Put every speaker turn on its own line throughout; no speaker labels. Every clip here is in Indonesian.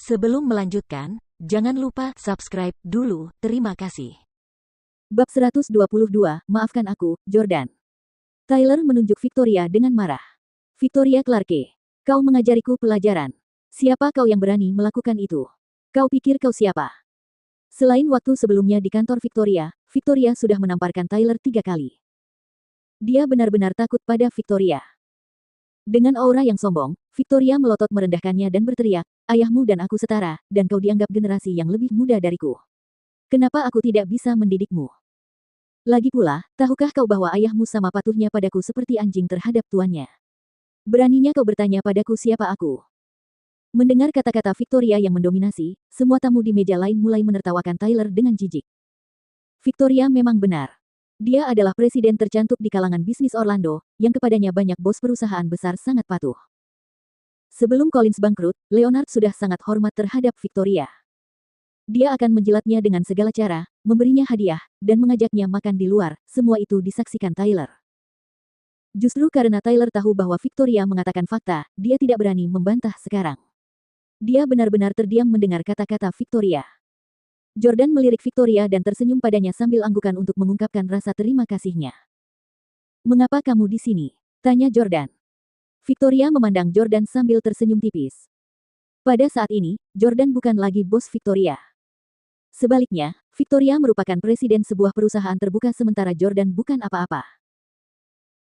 Sebelum melanjutkan, jangan lupa subscribe dulu. Terima kasih.
Bab 122, maafkan aku, Jordan. Tyler menunjuk Victoria dengan marah. Victoria Clarke, kau mengajariku pelajaran. Siapa kau yang berani melakukan itu? Kau pikir kau siapa? Selain waktu sebelumnya di kantor Victoria, Victoria sudah menamparkan Tyler 3 kali. Dia benar-benar takut pada Victoria. Dengan aura yang sombong, Victoria melotot merendahkannya dan berteriak, ayahmu dan aku setara, dan kau dianggap generasi yang lebih muda dariku. Kenapa aku tidak bisa mendidikmu? Lagi pula, tahukah kau bahwa ayahmu sama patuhnya padaku seperti anjing terhadap tuannya? Beraninya kau bertanya padaku siapa aku? Mendengar kata-kata Victoria yang mendominasi, semua tamu di meja lain mulai menertawakan Tyler dengan jijik. Victoria memang benar. Dia adalah presiden tercantik di kalangan bisnis Orlando, yang kepadanya banyak bos perusahaan besar sangat patuh. Sebelum Collins bangkrut, Leonard sudah sangat hormat terhadap Victoria. Dia akan menjilatnya dengan segala cara, memberinya hadiah, dan mengajaknya makan di luar. Semua itu disaksikan Tyler. Justru karena Tyler tahu bahwa Victoria mengatakan fakta, dia tidak berani membantah sekarang. Dia benar-benar terdiam mendengar kata-kata Victoria. Jordan melirik Victoria dan tersenyum padanya sambil anggukan untuk mengungkapkan rasa terima kasihnya. "Mengapa kamu di sini?" tanya Jordan. Victoria memandang Jordan sambil tersenyum tipis. Pada saat ini, Jordan bukan lagi bos Victoria. Sebaliknya, Victoria merupakan presiden sebuah perusahaan terbuka sementara Jordan bukan apa-apa.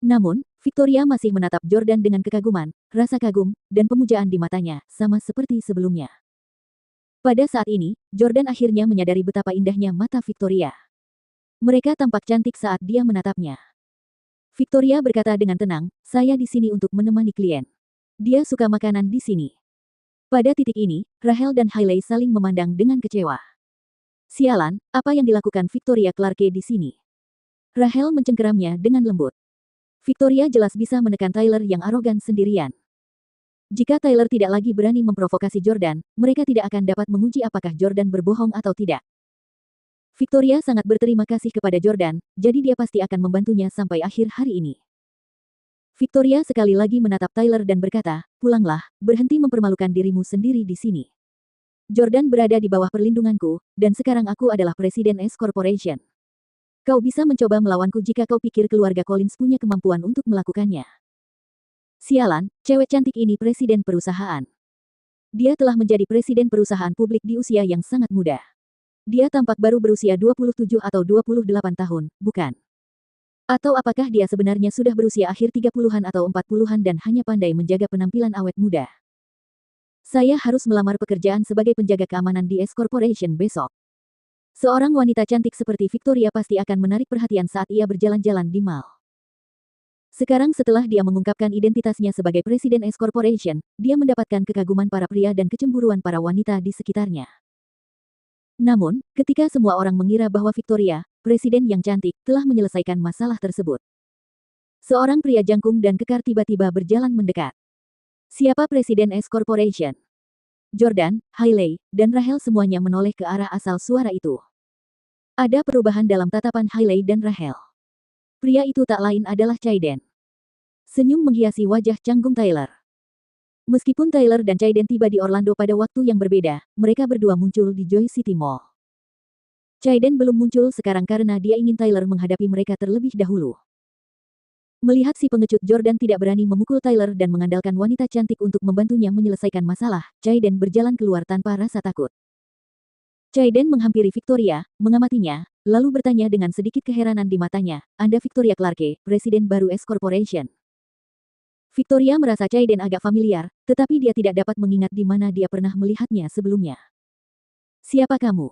Namun, Victoria masih menatap Jordan dengan kekaguman, rasa kagum, dan pemujaan di matanya, sama seperti sebelumnya. Pada saat ini, Jordan akhirnya menyadari betapa indahnya mata Victoria. Mereka tampak cantik saat dia menatapnya. Victoria berkata dengan tenang, "Saya di sini untuk menemani klien. Dia suka makanan di sini." Pada titik ini, Rachel dan Hailey saling memandang dengan kecewa. Sialan, apa yang dilakukan Victoria Clarke di sini? Rachel mencengkeramnya dengan lembut. Victoria jelas bisa menekan Tyler yang arogan sendirian. Jika Tyler tidak lagi berani memprovokasi Jordan, mereka tidak akan dapat menguji apakah Jordan berbohong atau tidak. Victoria sangat berterima kasih kepada Jordan, jadi dia pasti akan membantunya sampai akhir hari ini. Victoria sekali lagi menatap Tyler dan berkata, "Pulanglah, berhenti mempermalukan dirimu sendiri di sini. Jordan berada di bawah perlindunganku, dan sekarang aku adalah Presiden S Corporation. Kau bisa mencoba melawanku jika kau pikir keluarga Collins punya kemampuan untuk melakukannya." Sialan, cewek cantik ini presiden perusahaan. Dia telah menjadi presiden perusahaan publik di usia yang sangat muda. Dia tampak baru berusia 27 atau 28 tahun, bukan? Atau apakah dia sebenarnya sudah berusia akhir 30-an atau 40-an dan hanya pandai menjaga penampilan awet muda? Saya harus melamar pekerjaan sebagai penjaga keamanan di S Corporation besok. Seorang wanita cantik seperti Victoria pasti akan menarik perhatian saat ia berjalan-jalan di mall. Sekarang setelah dia mengungkapkan identitasnya sebagai Presiden S Corporation, dia mendapatkan kekaguman para pria dan kecemburuan para wanita di sekitarnya. Namun, ketika semua orang mengira bahwa Victoria, presiden yang cantik, telah menyelesaikan masalah tersebut. Seorang pria jangkung dan kekar tiba-tiba berjalan mendekat. Siapa Presiden S Corporation? Jordan, Hailey, dan Rachel semuanya menoleh ke arah asal suara itu. Ada perubahan dalam tatapan Hailey dan Rachel. Pria itu tak lain adalah Chayden. Senyum menghiasi wajah canggung Tyler. Meskipun Tyler dan Chayden tiba di Orlando pada waktu yang berbeda, mereka berdua muncul di Joy City Mall. Chayden belum muncul sekarang karena dia ingin Tyler menghadapi mereka terlebih dahulu. Melihat si pengecut Jordan tidak berani memukul Tyler dan mengandalkan wanita cantik untuk membantunya menyelesaikan masalah, Chayden berjalan keluar tanpa rasa takut. Chayden menghampiri Victoria, mengamatinya, lalu bertanya dengan sedikit keheranan di matanya, "Anda Victoria Clarke, presiden baru S Corporation?" Victoria merasa Chayden agak familiar, tetapi dia tidak dapat mengingat di mana dia pernah melihatnya sebelumnya. "Siapa kamu?"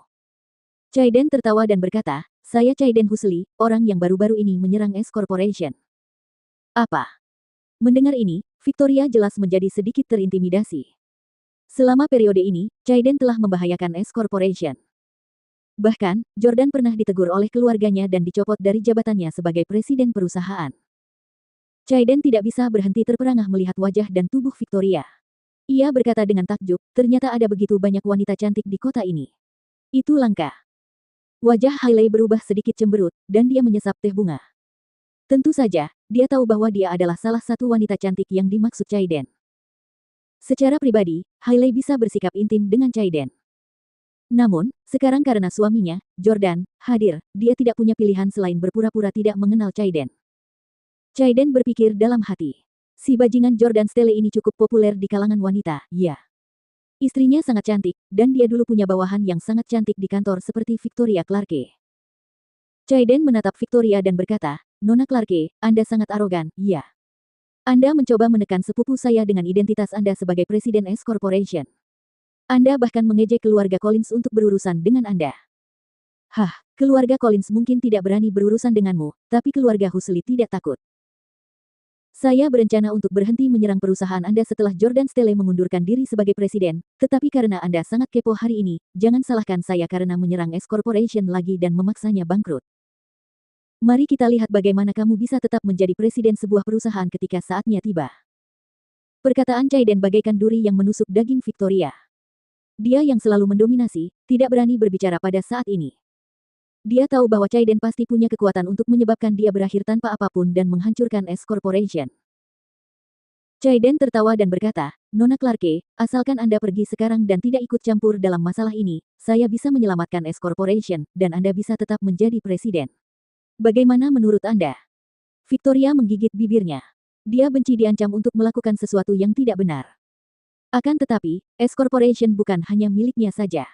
Chayden tertawa dan berkata, "Saya Chayden Huxley, orang yang baru-baru ini menyerang S Corporation." "Apa?" Mendengar ini, Victoria jelas menjadi sedikit terintimidasi. Selama periode ini, Chayden telah membahayakan S Corporation. Bahkan, Jordan pernah ditegur oleh keluarganya dan dicopot dari jabatannya sebagai presiden perusahaan. Chayden tidak bisa berhenti terperangah melihat wajah dan tubuh Victoria. Ia berkata dengan takjub, ternyata ada begitu banyak wanita cantik di kota ini. Itu langka. Wajah Hailey berubah sedikit cemberut, dan dia menyesap teh bunga. Tentu saja, dia tahu bahwa dia adalah salah satu wanita cantik yang dimaksud Chayden. Secara pribadi, Hailey bisa bersikap intim dengan Chaiden. Namun, sekarang karena suaminya, Jordan, hadir, dia tidak punya pilihan selain berpura-pura tidak mengenal Chaiden. Chaiden berpikir dalam hati. Si bajingan Jordan Stele ini cukup populer di kalangan wanita, ya. Istrinya sangat cantik, dan dia dulu punya bawahan yang sangat cantik di kantor seperti Victoria Clarke. Chaiden menatap Victoria dan berkata, Nona Clarke, Anda sangat arogan, ya. Anda mencoba menekan sepupu saya dengan identitas Anda sebagai Presiden S Corporation. Anda bahkan mengejek keluarga Collins untuk berurusan dengan Anda. Hah, keluarga Collins mungkin tidak berani berurusan denganmu, tapi keluarga Huxley tidak takut. Saya berencana untuk berhenti menyerang perusahaan Anda setelah Jordan Stele mengundurkan diri sebagai presiden, tetapi karena Anda sangat kepo hari ini, jangan salahkan saya karena menyerang S Corporation lagi dan memaksanya bangkrut. Mari kita lihat bagaimana kamu bisa tetap menjadi presiden sebuah perusahaan ketika saatnya tiba. Perkataan Chaiden bagaikan duri yang menusuk daging Victoria. Dia yang selalu mendominasi, tidak berani berbicara pada saat ini. Dia tahu bahwa Chaiden pasti punya kekuatan untuk menyebabkan dia berakhir tanpa apapun dan menghancurkan S Corporation. Chaiden tertawa dan berkata, Nona Clarke, asalkan Anda pergi sekarang dan tidak ikut campur dalam masalah ini, saya bisa menyelamatkan S Corporation, dan Anda bisa tetap menjadi presiden. Bagaimana menurut Anda? Victoria menggigit bibirnya. Dia benci diancam untuk melakukan sesuatu yang tidak benar. Akan tetapi, S Corporation bukan hanya miliknya saja.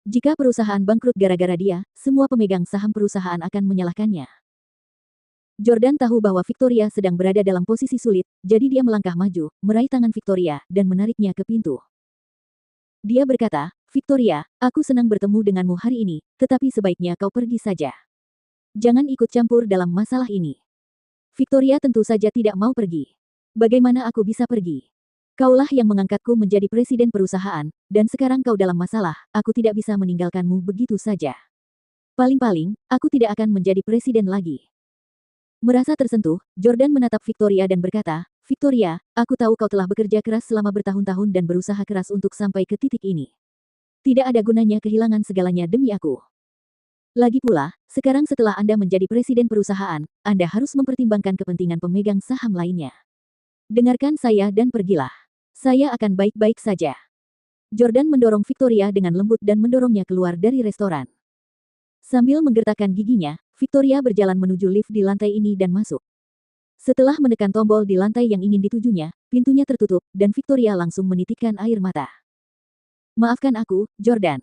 Jika perusahaan bangkrut gara-gara dia, semua pemegang saham perusahaan akan menyalahkannya. Jordan tahu bahwa Victoria sedang berada dalam posisi sulit, jadi dia melangkah maju, meraih tangan Victoria, dan menariknya ke pintu. Dia berkata, Victoria, aku senang bertemu denganmu hari ini, tetapi sebaiknya kau pergi saja. Jangan ikut campur dalam masalah ini. Victoria tentu saja tidak mau pergi. Bagaimana aku bisa pergi? Kaulah yang mengangkatku menjadi presiden perusahaan, dan sekarang kau dalam masalah, aku tidak bisa meninggalkanmu begitu saja. Paling-paling, aku tidak akan menjadi presiden lagi. Merasa tersentuh, Jordan menatap Victoria dan berkata, Victoria, aku tahu kau telah bekerja keras selama bertahun-tahun dan berusaha keras untuk sampai ke titik ini. Tidak ada gunanya kehilangan segalanya demi aku. Lagi pula, sekarang setelah Anda menjadi presiden perusahaan, Anda harus mempertimbangkan kepentingan pemegang saham lainnya. Dengarkan saya dan pergilah. Saya akan baik-baik saja. Jordan mendorong Victoria dengan lembut dan mendorongnya keluar dari restoran. Sambil menggertakkan giginya, Victoria berjalan menuju lift di lantai ini dan masuk. Setelah menekan tombol di lantai yang ingin ditujunya, pintunya tertutup, dan Victoria langsung menitikkan air mata. Maafkan aku, Jordan.